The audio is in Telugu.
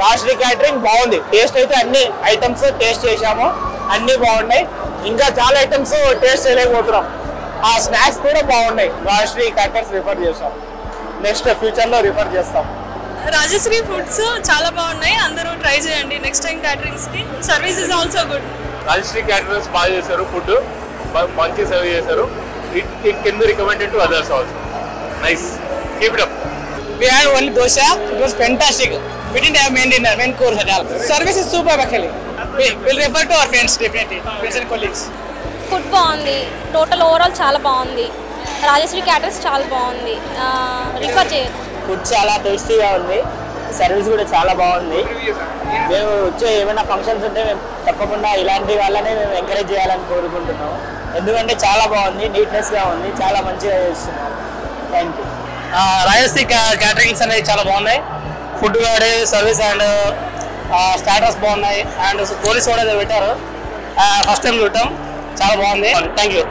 రాజశ్రీ క్యాటరింగ్ బాగుంది. టేస్ట్ అయితే అన్ని ఐటమ్స్ టేస్ట్ చేసాము, అన్ని బాగున్నాయి. ఇంకా చాలా ఐటమ్స్ టేస్ట్ చేయలేకపోతున్నాం. ఆ స్నాక్స్ కూడా బాగున్నాయి. రాజశ్రీ క్యాటర్స్ రిఫర్ చేస్తాం, నెక్స్ట్ ఫ్యూచర్ లో రిఫర్ చేస్తాం. రాజశ్రీ ఫుడ్స్ చాలా బాగున్నాయి, అందరూ ట్రై చేయండి నెక్స్ట్ టైం క్యాటరింగ్స్ కి. Service is also good. Rajashri caterings బాగా చేశారు, ఫుడ్ మంచి సర్వ్ చేశారు. It can be recommended to others also. Nice, keep it up. We had only dosa. It was fantastic. We didn't have main course at all. Service is superb actually. We'll refer to our friends definitely, friends and colleagues. Food బాగుంది, టోటల్ ఓవరాల్ చాలా బాగుంది. రాజశ్రీ క్యాటర్స్ చాలా బాగుంది, రిఫర్ చేయొచ్చు. ఫుడ్ చాలా టేస్టీగా ఉంది, సర్వీస్ కూడా చాలా బాగుంది. మేము వచ్చే ఏమైనా ఫంక్షన్స్ ఉంటే మేము తప్పకుండా ఇలాంటి వాళ్ళనే మేము ఎంకరేజ్ చేయాలని కోరుకుంటున్నాము. ఎందుకంటే చాలా బాగుంది, నీట్నెస్గా ఉంది, చాలా మంచిగా చేస్తున్నారు. Thank you. రాజశ్రీ క్యాటరింగ్స్ అనేవి చాలా బాగున్నాయి. ఫుడ్ కానీ సర్వీస్ అండ్ స్టాటస్ బాగున్నాయి. అండ్ పోలీస్ కూడా పెట్టారు, ఫస్ట్ టైం చూడటం చాలా బాగుంది. Thank you.